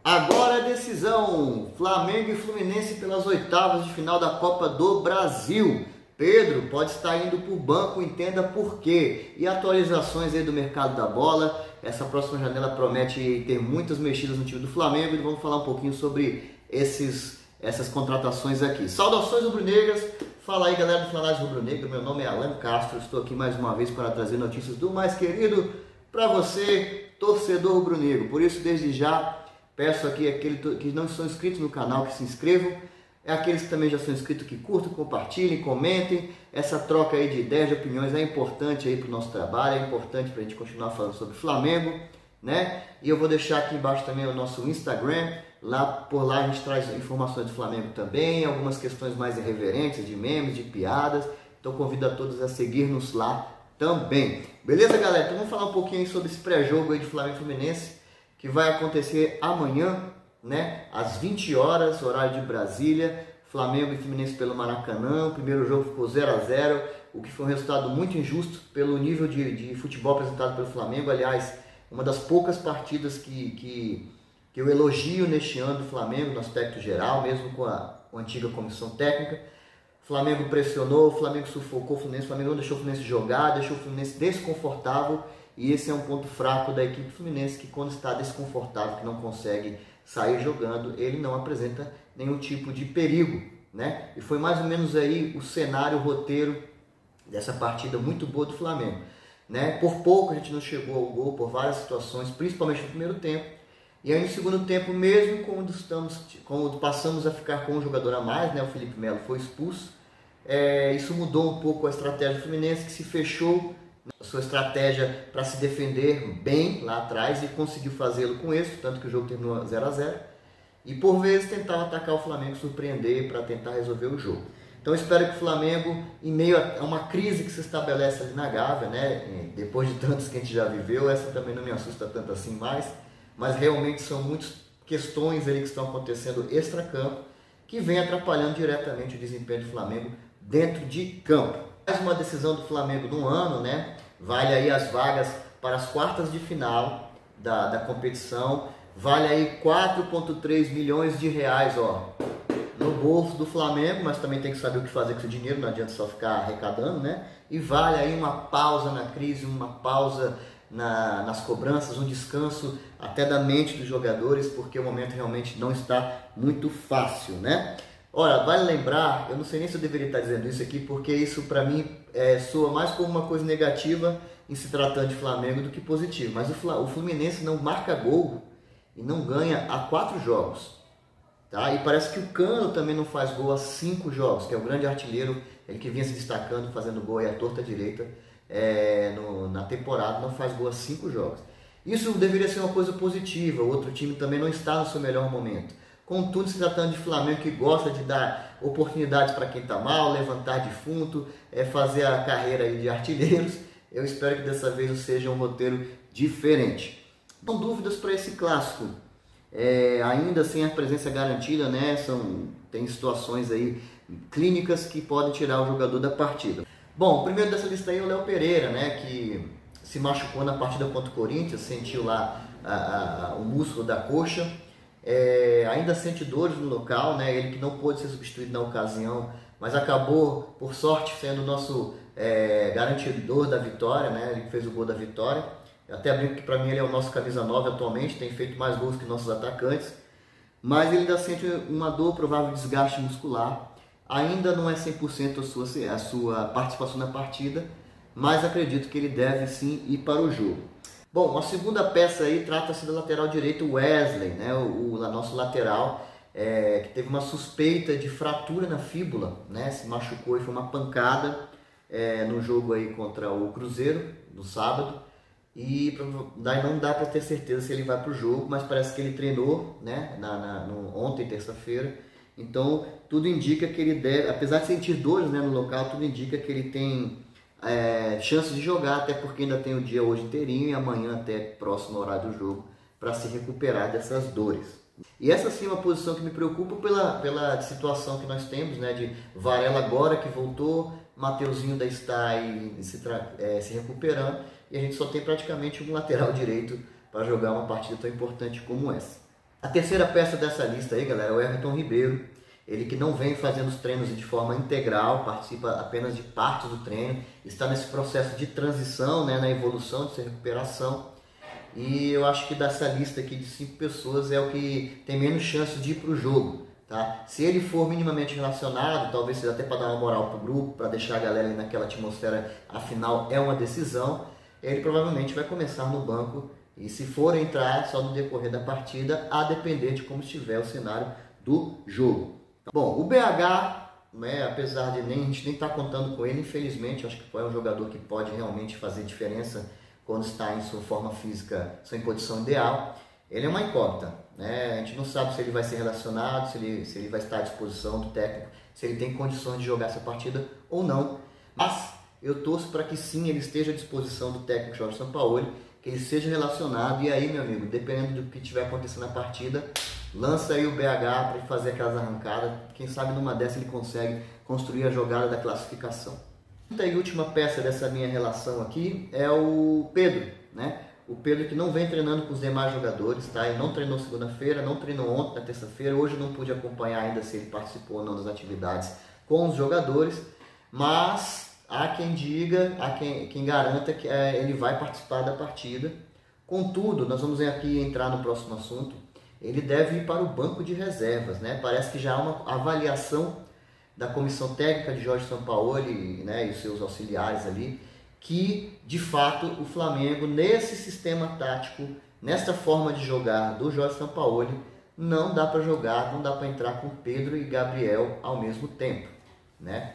Agora a decisão, Flamengo e Fluminense pelas oitavas de final da Copa do Brasil. Pedro pode estar indo para o banco, entenda por quê. E atualizações aí do mercado da bola. Essa próxima janela promete ter muitas mexidas no time do Flamengo e vamos falar um pouquinho sobre essas contratações aqui. Saudações rubro-negras, fala aí galera do Flanagem Rubro-Negro, meu nome é Alan Castro, estou aqui mais uma vez para trazer notícias do mais querido para você, torcedor rubro-negro. Por isso, desde já, peço aqui aqueles que não são inscritos no canal que se inscrevam, aqueles que também já são inscritos que curtam, compartilhem, comentem. Essa troca aí de ideias, de opiniões é importante aí para o nosso trabalho, é importante para a gente continuar falando sobre Flamengo, né? E eu vou deixar aqui embaixo também o nosso Instagram, por lá a gente traz informações do Flamengo também, algumas questões mais irreverentes, de memes, de piadas, então convido a todos a seguir-nos lá também. Beleza, galera? Então vamos falar um pouquinho sobre esse pré-jogo aí de Flamengo e Fluminense, que vai acontecer amanhã, né, às 20 horas, horário de Brasília. Flamengo e Fluminense pelo Maracanã. O primeiro jogo ficou 0-0, o que foi um resultado muito injusto pelo nível de futebol apresentado pelo Flamengo. Aliás, uma das poucas partidas que eu elogio neste ano do Flamengo, no aspecto geral, mesmo com a antiga comissão técnica. O Flamengo pressionou, o Flamengo sufocou o Fluminense, o Flamengo não deixou o Fluminense jogar, deixou o Fluminense desconfortável. E esse é um ponto fraco da equipe Fluminense, que quando está desconfortável, que não consegue sair jogando, ele não apresenta nenhum tipo de perigo, né? E foi mais ou menos aí o cenário, o roteiro dessa partida muito boa do Flamengo, né? Por pouco a gente não chegou ao gol, por várias situações, principalmente no primeiro tempo. E aí no segundo tempo, mesmo quando passamos a ficar com um jogador a mais, né? O Felipe Melo foi expulso, isso mudou um pouco a estratégia do Fluminense, que se fechou a sua estratégia para se defender bem lá atrás e conseguiu fazê-lo com êxito, tanto que o jogo terminou 0-0, e por vezes tentava atacar o Flamengo, surpreender para tentar resolver o jogo. Então eu espero que o Flamengo, em meio a uma crise que se estabelece ali na Gávea, né, depois de tantos que a gente já viveu, essa também não me assusta tanto assim mais, mas realmente são muitas questões ali que estão acontecendo extra-campo que vem atrapalhando diretamente o desempenho do Flamengo dentro de campo. Mais uma decisão do Flamengo no ano, né? Vale aí as vagas para as quartas de final da competição. Vale aí 4,3 milhões de reais, ó, no bolso do Flamengo, mas também tem que saber o que fazer com esse dinheiro, não adianta só ficar arrecadando, né? E vale aí uma pausa na crise, uma pausa nas cobranças, um descanso até da mente dos jogadores, porque o momento realmente não está muito fácil, né? Ora, vale lembrar, eu não sei nem se eu deveria estar dizendo isso aqui, porque isso para mim soa mais como uma coisa negativa em se tratando de Flamengo do que positivo. Mas o Fluminense não marca gol e não ganha há 4 jogos. Tá? E parece que o Cano também não faz gol há 5 jogos, que é o grande artilheiro, ele que vinha se destacando, fazendo gol aí à torta direita na temporada, não faz gol há 5 jogos. Isso deveria ser uma coisa positiva, o outro time também não está no seu melhor momento. Contudo, se tratando de Flamengo, que gosta de dar oportunidades para quem está mal, levantar defunto, fazer a carreira aí de artilheiros, eu espero que dessa vez seja um roteiro diferente. Não dúvidas para esse clássico, ainda sem a presença garantida, né? Tem situações aí clínicas que podem tirar o jogador da partida. Bom, o primeiro dessa lista aí é o Léo Pereira, né? Que se machucou na partida contra o Corinthians, sentiu lá o músculo da coxa. Ainda sente dores no local, né? Ele que não pôde ser substituído na ocasião, mas acabou, por sorte, sendo o nosso garantidor da vitória, né? Ele fez o gol da vitória. Eu até brinco que para mim ele é o nosso camisa 9 atualmente, tem feito mais gols que nossos atacantes, mas ele ainda sente uma dor, provável desgaste muscular. Ainda não é 100% a sua participação na partida, mas acredito que ele deve sim ir para o jogo. Bom, a segunda peça aí trata-se do lateral direito Wesley, né? O nosso lateral, que teve uma suspeita de fratura na fíbula, né? Se machucou e foi uma pancada no jogo aí contra o Cruzeiro, no sábado. E não dá para ter certeza se ele vai para o jogo, mas parece que ele treinou, né? Ontem, terça-feira. Então, tudo indica que ele deve, apesar de sentir dores, né, no local, tudo indica que ele tem chance de jogar, até porque ainda tem o dia hoje inteirinho e amanhã até próximo horário do jogo para se recuperar dessas dores. E essa sim é uma posição que me preocupa pela situação que nós temos, né, de Varela agora que voltou, Mateuzinho ainda está aí se recuperando e a gente só tem praticamente um lateral direito para jogar uma partida tão importante como essa. A terceira peça dessa lista aí, galera, é o Everton Ribeiro. Ele que não vem fazendo os treinos de forma integral, participa apenas de parte do treino, está nesse processo de transição, né, na evolução, de recuperação. E eu acho que dessa lista aqui de 5 pessoas é o que tem menos chance de ir para o jogo. Tá? Se ele for minimamente relacionado, talvez seja até para dar uma moral para o grupo, para deixar a galera ali naquela atmosfera, afinal é uma decisão, ele provavelmente vai começar no banco e se for entrar só no decorrer da partida, a depender de como estiver o cenário do jogo. Bom, o BH, né, apesar de a gente nem estar contando com ele, infelizmente, acho que é um jogador que pode realmente fazer diferença quando está em sua forma física, sua condição ideal. Ele é uma incógnita, né? A gente não sabe se ele vai ser relacionado, se ele vai estar à disposição do técnico, se ele tem condições de jogar essa partida ou não. Mas eu torço para que sim, ele esteja à disposição do técnico Jorge Sampaoli, que ele seja relacionado. E aí, meu amigo, dependendo do que estiver acontecendo na partida, lança aí o BH para fazer aquelas arrancadas. Quem sabe numa dessa ele consegue construir a jogada da classificação. A quinta e última peça dessa minha relação aqui é o Pedro, né? O Pedro que não vem treinando com os demais jogadores, tá? Ele não treinou segunda-feira, não treinou ontem, na terça-feira. Hoje não pude acompanhar ainda se ele participou ou não das atividades com os jogadores. Mas há quem diga, há quem garanta que ele vai participar da partida. Contudo, nós vamos aqui entrar no próximo assunto. Ele deve ir para o banco de reservas, né? Parece que já há uma avaliação da comissão técnica de Jorge Sampaoli, né, e os seus auxiliares ali, que de fato o Flamengo, nesse sistema tático, nessa forma de jogar do Jorge Sampaoli, não dá para jogar, não dá para entrar com Pedro e Gabriel ao mesmo tempo, né?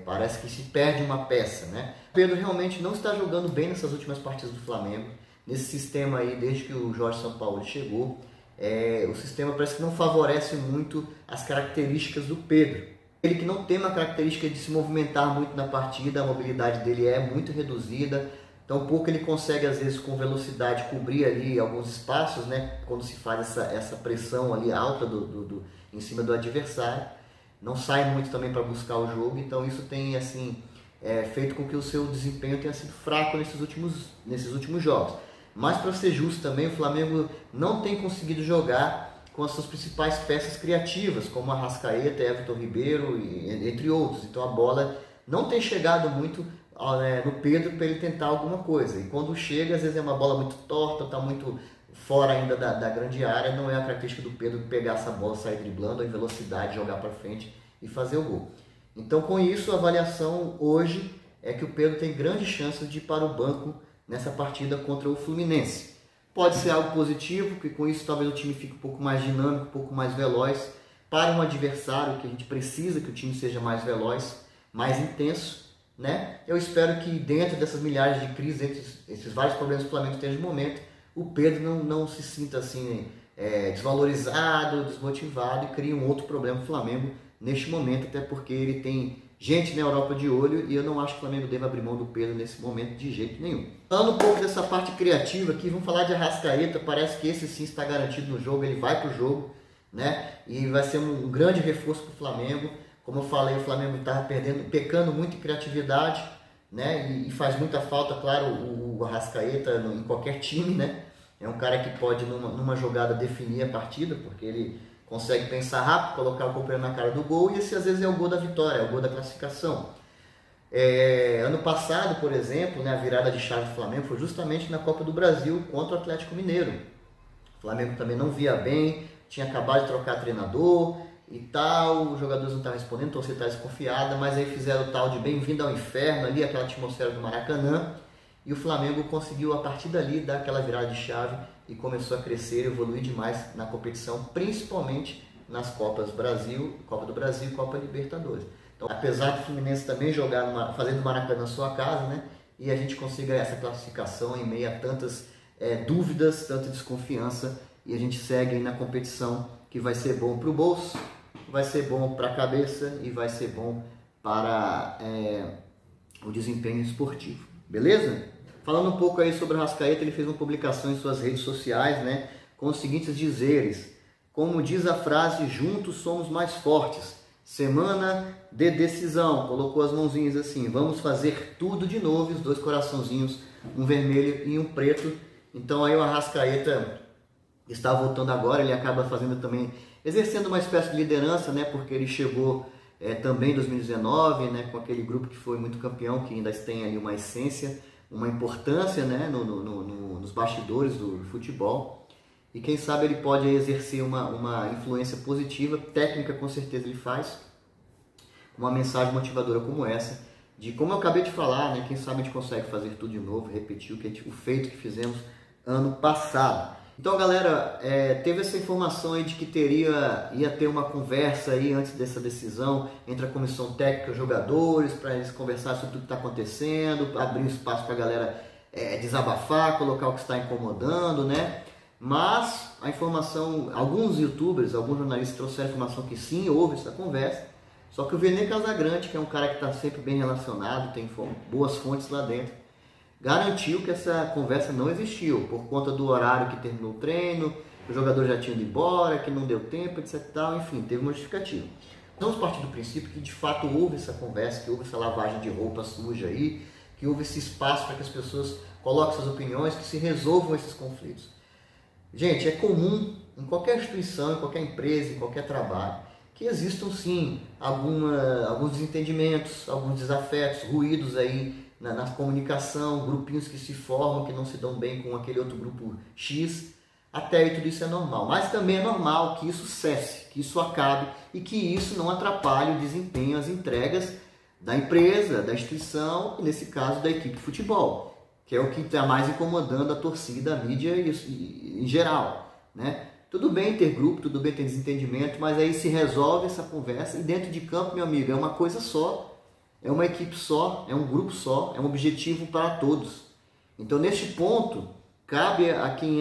Parece que se perde uma peça, né? Pedro realmente não está jogando bem nessas últimas partidas do Flamengo, nesse sistema aí, desde que o Jorge Sampaoli chegou. O sistema parece que não favorece muito as características do Pedro. Ele que não tem uma característica de se movimentar muito na partida, a mobilidade dele é muito reduzida, tão pouco ele consegue às vezes com velocidade cobrir ali alguns espaços, né, quando se faz essa pressão ali alta em cima do adversário. Não sai muito também para buscar o jogo, então isso tem assim, feito com que o seu desempenho tenha sido fraco nesses últimos jogos. Mas para ser justo também, o Flamengo não tem conseguido jogar com as suas principais peças criativas, como Arrascaeta, Everton Ribeiro, entre outros. Então a bola não tem chegado muito no Pedro para ele tentar alguma coisa. E quando chega, às vezes é uma bola muito torta, está muito fora ainda da grande área. Não é a característica do Pedro pegar essa bola, sair driblando em velocidade, jogar para frente e fazer o gol. Então com isso, a avaliação hoje é que o Pedro tem grandes chances de ir para o banco nessa partida contra o Fluminense. Pode ser algo positivo, porque com isso talvez o time fique um pouco mais dinâmico, um pouco mais veloz, para um adversário que a gente precisa que o time seja mais veloz, mais intenso, né? Eu espero que dentro dessas milhares de crises, entre esses vários problemas que o Flamengo tem no momento, o Pedro não se sinta assim desvalorizado, desmotivado e crie um outro problema para o Flamengo neste momento, até porque ele tem gente na Europa de olho e eu não acho que o Flamengo deva abrir mão do Pedro nesse momento de jeito nenhum. Falando um pouco dessa parte criativa aqui, vamos falar de Arrascaeta. Parece que esse sim está garantido no jogo, ele vai para o jogo, né? E vai ser um grande reforço para o Flamengo. Como eu falei, o Flamengo estava pecando muito em criatividade, né? E faz muita falta, claro, o Arrascaeta em qualquer time, né? É um cara que pode numa jogada definir a partida, porque ele consegue pensar rápido, colocar o companheiro na cara do gol, e esse às vezes é o gol da vitória, é o gol da classificação. Ano passado, por exemplo, né, a virada de chave do Flamengo foi justamente na Copa do Brasil contra o Atlético Mineiro. O Flamengo também não via bem, tinha acabado de trocar treinador e tal, os jogadores não estavam respondendo, a torcida estava desconfiada, mas aí fizeram o tal de bem-vindo ao inferno ali, aquela atmosfera do Maracanã, e o Flamengo conseguiu a partir dali dar aquela virada de chave e começou a crescer, evoluir demais na competição, principalmente nas Copas Brasil, Copa do Brasil e Copa Libertadores. Então, apesar do Fluminense também jogar fazendo o Maracanã na sua casa, né, e a gente consiga essa classificação em meio a tantas dúvidas, tanta desconfiança, e a gente segue aí na competição, que vai ser bom para o bolso, vai ser bom para a cabeça e vai ser bom para o desempenho esportivo. Beleza? Falando um pouco aí sobre o Arrascaeta, ele fez uma publicação em suas redes sociais, né, com os seguintes dizeres: como diz a frase, juntos somos mais fortes. Semana de decisão. Colocou as mãozinhas assim, vamos fazer tudo de novo, e os 2 coraçãozinhos, um vermelho e um preto. Então aí o Arrascaeta, está voltando agora, ele acaba fazendo também, exercendo uma espécie de liderança, né, porque ele chegou também em 2019, né, com aquele grupo que foi muito campeão, que ainda tem ali uma essência, uma importância, né, nos bastidores do futebol. E quem sabe ele pode exercer uma influência positiva, técnica com certeza ele faz, uma mensagem motivadora como essa, de como eu acabei de falar, né, quem sabe a gente consegue fazer tudo de novo, repetir o feito que fizemos ano passado. Então, galera, teve essa informação aí de que ia ter uma conversa aí antes dessa decisão entre a comissão técnica e os jogadores, para eles conversarem sobre tudo que está acontecendo, abrir um espaço para a galera desabafar, colocar o que está incomodando, né? Mas a informação, alguns youtubers, alguns jornalistas trouxeram a informação que sim, houve essa conversa, só que o Vene Casagrande, que é um cara que está sempre bem relacionado, tem boas fontes lá dentro, garantiu que essa conversa não existiu, por conta do horário que terminou o treino, o jogador já tinha ido embora, que não deu tempo, etc. Enfim, teve uma justificativa. Vamos partir do princípio que de fato houve essa conversa, que houve essa lavagem de roupa suja aí, que houve esse espaço para que as pessoas coloquem suas opiniões, que se resolvam esses conflitos. Gente, é comum em qualquer instituição, em qualquer empresa, em qualquer trabalho, que existam sim alguns desentendimentos, alguns desafetos, ruídos aí na comunicação, grupinhos que se formam, que não se dão bem com aquele outro grupo X, até aí tudo isso é normal. Mas também é normal que isso cesse, que isso acabe e que isso não atrapalhe o desempenho, as entregas da empresa, da instituição e, nesse caso, da equipe de futebol, que é o que está mais incomodando a torcida, a mídia em geral, né? Tudo bem ter grupo, tudo bem ter desentendimento, mas aí se resolve essa conversa e dentro de campo, meu amigo, é uma coisa só. É uma equipe só, é um grupo só, é um objetivo para todos. Então, neste ponto, cabe a quem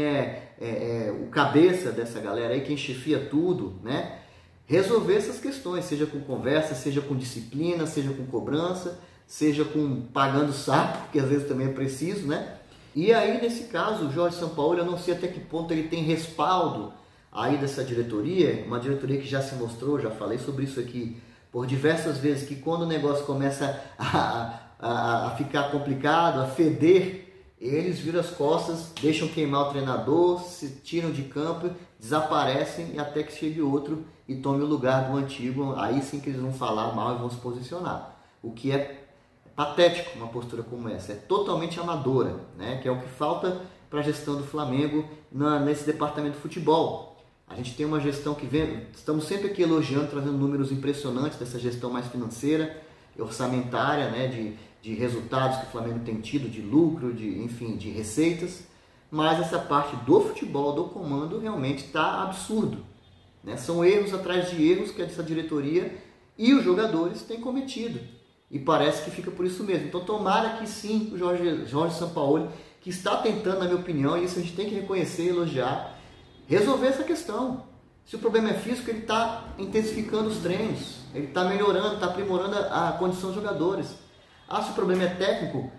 o cabeça dessa galera aí, quem chefia tudo, né, resolver essas questões, seja com conversa, seja com disciplina, seja com cobrança, seja com pagando sapo, que às vezes também é preciso, né? E aí, nesse caso, o Jorge Sampaoli, eu não sei até que ponto ele tem respaldo aí dessa diretoria, uma diretoria que já se mostrou, já falei sobre isso aqui, por diversas vezes, que quando o negócio começa a ficar complicado, a feder, eles viram as costas, deixam queimar o treinador, se tiram de campo, desaparecem e até que chegue outro e tome o lugar do antigo. Aí sim que eles vão falar mal e vão se posicionar. O que é patético uma postura como essa, é totalmente amadora, né? Que é o que falta para a gestão do Flamengo nesse departamento de futebol. A gente tem uma gestão que vem, estamos sempre aqui elogiando, trazendo números impressionantes dessa gestão mais financeira, orçamentária, né, de resultados que o Flamengo tem tido, de lucro, enfim, de receitas, mas essa parte do futebol, do comando, realmente está absurdo, né? São erros atrás de erros que essa diretoria e os jogadores têm cometido, e parece que fica por isso mesmo. Então tomara que sim, o Jorge Sampaoli, que está tentando, na minha opinião, e isso a gente tem que reconhecer e elogiar, resolver essa questão. Se o problema é físico, ele está intensificando os treinos, ele está melhorando, está aprimorando a condição dos jogadores. Se o problema é técnico,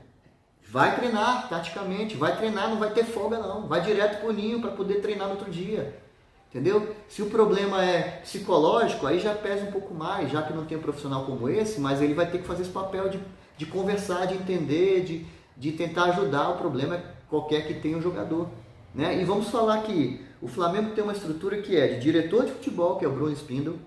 vai treinar taticamente, vai treinar, não vai ter folga não, vai direto para o ninho para poder treinar no outro dia, entendeu? Se o problema é psicológico, aí já pesa um pouco mais, já que não tem um profissional como esse, mas ele vai ter que fazer esse papel de conversar, de entender, de tentar ajudar o problema qualquer que tenha um jogador, né? E vamos falar que o Flamengo tem uma estrutura que é de diretor de futebol, que é o Bruno Spindle,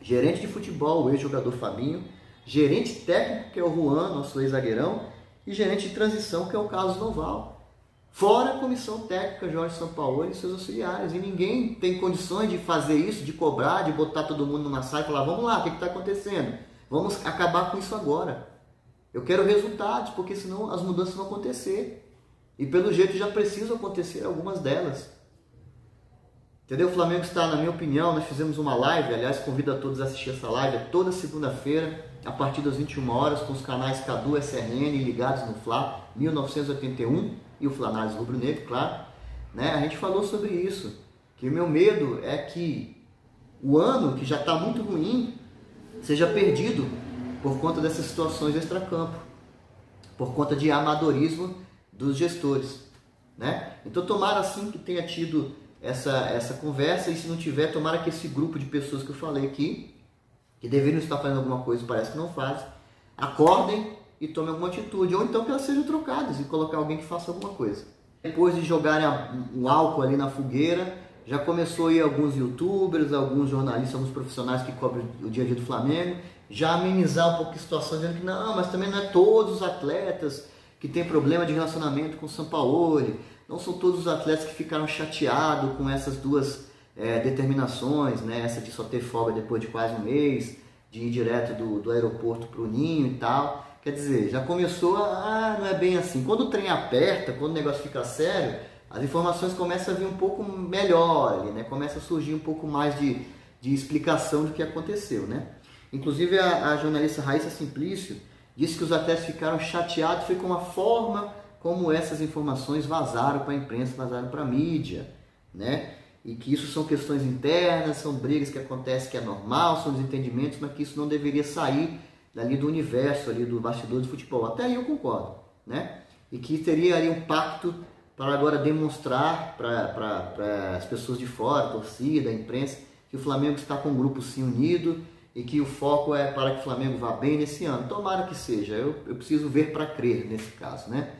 gerente de futebol, o ex-jogador Fabinho, gerente técnico, que é o Juan, nosso ex-zagueirão, e gerente de transição, que é o Carlos Noval. Fora a comissão técnica, Jorge Sampaoli e seus auxiliares. E ninguém tem condições de fazer isso, de cobrar, de botar todo mundo numa sala e falar, vamos lá, o que está acontecendo? Vamos acabar com isso agora. Eu quero resultados, porque senão as mudanças vão acontecer. E pelo jeito já precisam acontecer algumas delas. Entendeu? O Flamengo está, na minha opinião, nós fizemos uma live, aliás, convido a todos a assistir essa live toda segunda-feira, a partir das 21 horas, com os canais Cadu, SRN ligados no Fla 1981 e o Flanales Rubro Negro, claro. Né? A gente falou sobre isso, que o meu medo é que o ano, que já está muito ruim, seja perdido por conta dessas situações extracampo, por conta de amadorismo dos gestores, né? Então tomara assim que tenha tido essa conversa, e se não tiver, tomara que esse grupo de pessoas que eu falei aqui, que deveriam estar fazendo alguma coisa, parece que não fazem, acordem e tomem alguma atitude, ou então que elas sejam trocadas e colocar alguém que faça alguma coisa. Depois de jogarem um álcool ali na fogueira, já começou aí alguns youtubers, alguns jornalistas, alguns profissionais que cobrem o dia a dia do Flamengo, já amenizar um pouco a situação, dizendo que não, mas também não é todos os atletas que têm problema de relacionamento com o Sampaoli, não são todos os atletas que ficaram chateados com essas duas determinações, né? Essa de só ter folga depois de quase um mês, de ir direto do aeroporto para o Ninho e tal. Quer dizer, já começou não é bem assim. Quando o trem aperta, quando o negócio fica sério, as informações começam a vir um pouco melhor ali, né? Começa a surgir um pouco mais de explicação do que aconteceu, né? Inclusive a jornalista Raíssa Simplício disse que os atletas ficaram chateados foi com a forma como essas informações vazaram para a imprensa, vazaram para a mídia, né? E que isso são questões internas, são brigas que acontecem, que é normal, são desentendimentos, mas que isso não deveria sair dali do universo, ali do bastidor de futebol. Até aí eu concordo, né? E que teria ali um pacto para agora demonstrar para as pessoas de fora, a torcida, a imprensa, que o Flamengo está com um grupo sim unido e que o foco é para que o Flamengo vá bem nesse ano. Tomara que seja, eu preciso ver para crer nesse caso, né?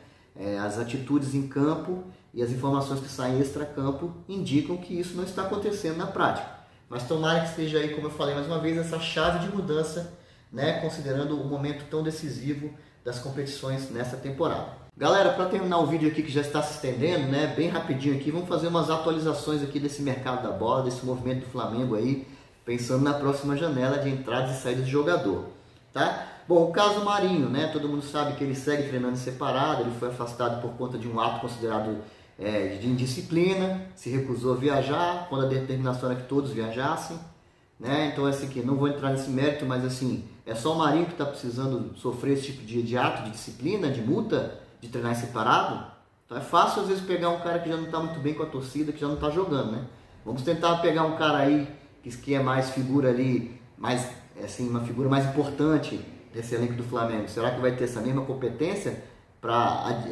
As atitudes em campo e as informações que saem extra-campo indicam que isso não está acontecendo na prática. Mas tomara que esteja aí, como eu falei mais uma vez, essa chave de mudança, né, considerando o momento tão decisivo das competições nessa temporada. Galera, para terminar o vídeo aqui que já está se estendendo, né, bem rapidinho aqui, vamos fazer umas atualizações aqui desse mercado da bola, desse movimento do Flamengo aí, pensando na próxima janela de entradas e saídas de jogador, tá? Bom, o caso Marinho, né, todo mundo sabe que ele segue treinando separado, ele foi afastado por conta de um ato considerado de indisciplina, se recusou a viajar, quando a determinação era que todos viajassem, né? Então assim, que não vou entrar nesse mérito, mas assim, é só o Marinho que está precisando sofrer esse tipo de ato, de disciplina, de multa, de treinar separado. Então é fácil às vezes pegar um cara que já não está muito bem com a torcida, que já não está jogando, né? Vamos tentar pegar um cara aí que é mais figura ali, mais assim, uma figura mais importante desse elenco do Flamengo. Será que vai ter essa mesma competência para,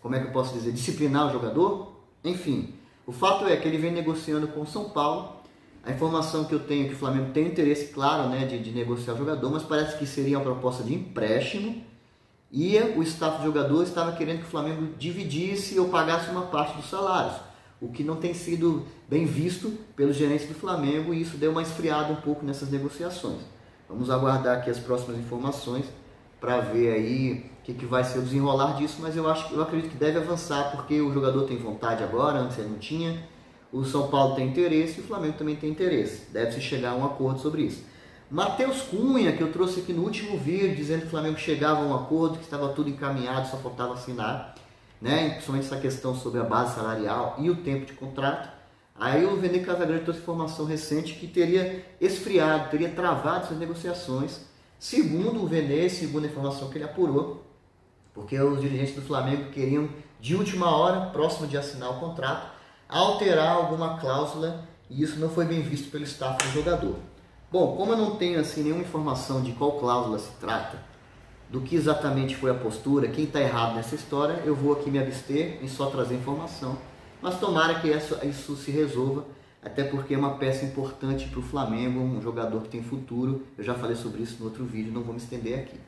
como é que eu posso dizer, disciplinar o jogador? Enfim, o fato é que ele vem negociando com o São Paulo. A informação que eu tenho é que o Flamengo tem interesse, claro, né, de negociar o jogador, mas parece que seria uma proposta de empréstimo e o staff do jogador estava querendo que o Flamengo dividisse ou pagasse uma parte dos salários, o que não tem sido bem visto pelos gerentes do Flamengo, e isso deu uma esfriada um pouco nessas negociações. Vamos aguardar aqui as próximas informações para ver aí o que vai ser o desenrolar disso, mas eu acredito que deve avançar, porque o jogador tem vontade agora, antes ele não tinha, o São Paulo tem interesse e o Flamengo também tem interesse. Deve-se chegar a um acordo sobre isso. Matheus Cunha, que eu trouxe aqui no último vídeo, dizendo que o Flamengo chegava a um acordo, que estava tudo encaminhado, só faltava assinar, né? Principalmente essa questão sobre a base salarial e o tempo de contrato. Aí o Vene Casagrande trouxe informação recente que teria esfriado, teria travado essas negociações, segundo o Vene, segundo a informação que ele apurou, porque os dirigentes do Flamengo queriam, de última hora, próximo de assinar o contrato, alterar alguma cláusula, e isso não foi bem visto pelo staff do jogador. Bom, como eu não tenho assim nenhuma informação de qual cláusula se trata, do que exatamente foi a postura, quem está errado nessa história, eu vou aqui me abster em só trazer informação. Mas tomara que isso se resolva, até porque é uma peça importante para o Flamengo, um jogador que tem futuro. Eu já falei sobre isso no outro vídeo, não vou me estender aqui.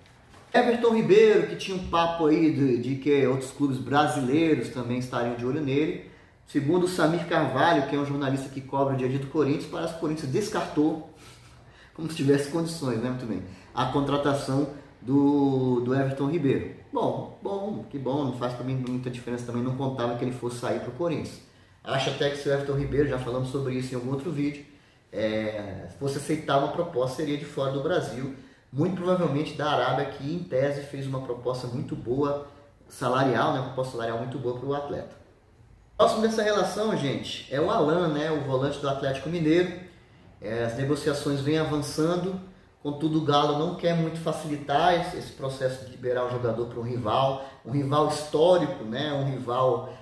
Everton Ribeiro, que tinha um papo aí de que outros clubes brasileiros também estariam de olho nele. Segundo o Samir Carvalho, que é um jornalista que cobre o dia a dia do Corinthians, parece que o Corinthians descartou, como se tivesse condições, né, muito bem, a contratação do Everton Ribeiro. Bom, que bom, não faz para mim muita diferença também, não contava que ele fosse sair para o Corinthians. Acho até que se o Everton Ribeiro, já falamos sobre isso em algum outro vídeo, fosse aceitar uma proposta, seria de fora do Brasil, muito provavelmente da Arábia, que em tese fez uma proposta muito boa, salarial, né, uma proposta salarial muito boa para o atleta. Próximo dessa relação, gente, é o Alan, né, o volante do Atlético Mineiro. As negociações vêm avançando, contudo o Galo não quer muito facilitar esse processo de liberar o jogador para um rival histórico, né, um rival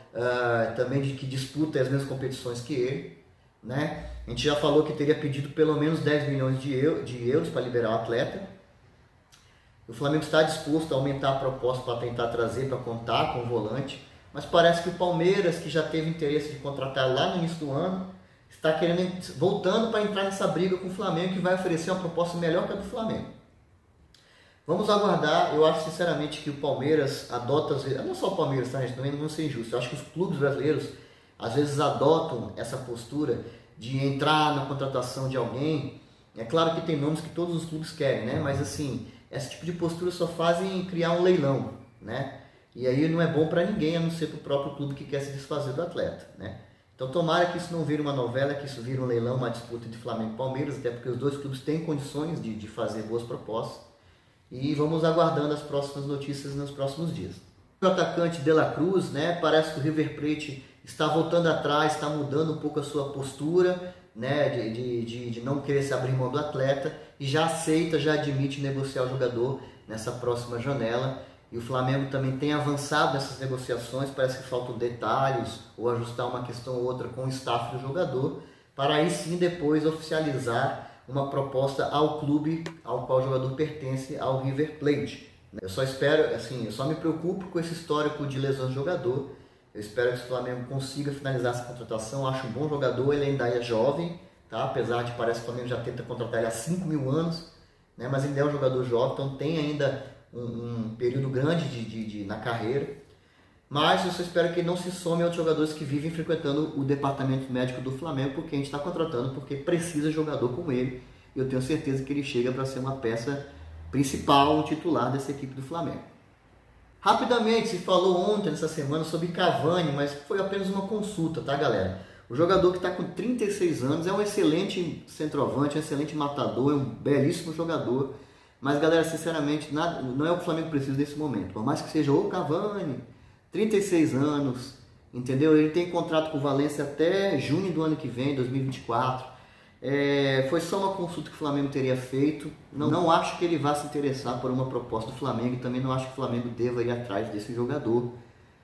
também que disputa as mesmas competições que ele, né? A gente já falou que teria pedido pelo menos 10 milhões de euros para liberar o atleta. O Flamengo está disposto a aumentar a proposta para tentar trazer, para contar com o volante, mas parece que o Palmeiras, que já teve interesse de contratar lá no início do ano, está voltando para entrar nessa briga com o Flamengo, que vai oferecer uma proposta melhor que a do Flamengo. Vamos aguardar. Eu acho sinceramente que o Palmeiras adota, não só o Palmeiras, tá, gente? Também não vou ser injusto. Eu acho que os clubes brasileiros às vezes adotam essa postura de entrar na contratação de alguém. É claro que tem nomes que todos os clubes querem, né? Mas assim, esse tipo de postura só fazem criar um leilão, né? E aí não é bom para ninguém, a não ser para o próprio clube que quer se desfazer do atleta, né? Então tomara que isso não vire uma novela, que isso vire um leilão, uma disputa de Flamengo e Palmeiras, até porque os dois clubes têm condições de fazer boas propostas. E vamos aguardando as próximas notícias nos próximos dias. O atacante De La Cruz, né? Parece que o River Plate está voltando atrás, está mudando um pouco a sua postura, né? De não querer se abrir mão do atleta e já aceita, já admite negociar o jogador nessa próxima janela. E o Flamengo também tem avançado nessas negociações, parece que faltam detalhes ou ajustar uma questão ou outra com o staff do jogador, para aí sim depois oficializar uma proposta ao clube ao qual o jogador pertence, ao River Plate. Eu só espero, assim, eu só me preocupo com esse histórico de lesão do jogador. Eu espero que o Flamengo consiga finalizar essa contratação. Acho um bom jogador, ele ainda é jovem, tá? Apesar de parece que o Flamengo já tenta contratar ele há 5.000 anos, né? Mas ainda é um jogador jovem, então tem ainda um período grande na carreira. Mas eu só espero que não se some a outros jogadores que vivem frequentando o departamento médico do Flamengo, porque a gente está contratando, porque precisa de jogador como ele. E eu tenho certeza que ele chega para ser uma peça principal, um titular dessa equipe do Flamengo. Rapidamente, se falou ontem, nessa semana, sobre Cavani, mas foi apenas uma consulta, tá, galera? O jogador que está com 36 anos é um excelente centroavante, um excelente matador, é um belíssimo jogador. Mas, galera, sinceramente, não é o que o Flamengo precisa nesse momento. Por mais que seja o Cavani, 36 anos, entendeu? Ele tem contrato com o Valência até junho do ano que vem, 2024. Foi só uma consulta que o Flamengo teria feito. Não acho que ele vá se interessar por uma proposta do Flamengo e também não acho que o Flamengo deva ir atrás desse jogador,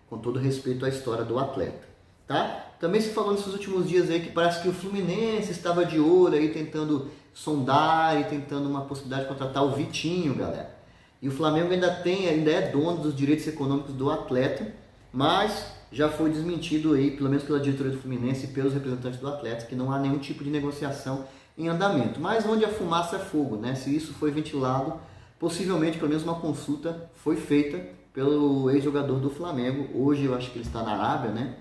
com todo respeito à história do atleta, tá? Também se falou nesses últimos dias aí que parece que o Fluminense estava de olho aí tentando sondar e tentando uma possibilidade de contratar o Vitinho, galera. E o Flamengo ainda é dono dos direitos econômicos do atleta, mas já foi desmentido aí, pelo menos pela diretoria do Fluminense e pelos representantes do atleta, que não há nenhum tipo de negociação em andamento. Mas onde a fumaça é fogo, né? Se isso foi ventilado, possivelmente pelo menos uma consulta foi feita pelo ex-jogador do Flamengo. Hoje eu acho que ele está na Arábia, né?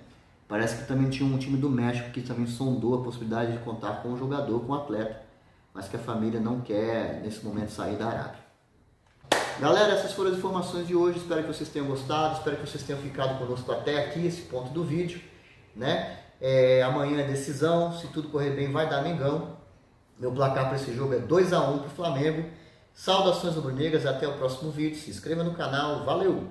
Parece que também tinha um time do México que também sondou a possibilidade de contar com um jogador, com um atleta, mas que a família não quer nesse momento sair da Arábia. Galera, essas foram as informações de hoje, espero que vocês tenham gostado, espero que vocês tenham ficado conosco até aqui, esse ponto do vídeo, né? Amanhã é decisão, se tudo correr bem vai dar Mengão. Meu placar para esse jogo é 2-1 para o Flamengo. Saudações rubro-negras, até o próximo vídeo, se inscreva no canal, valeu!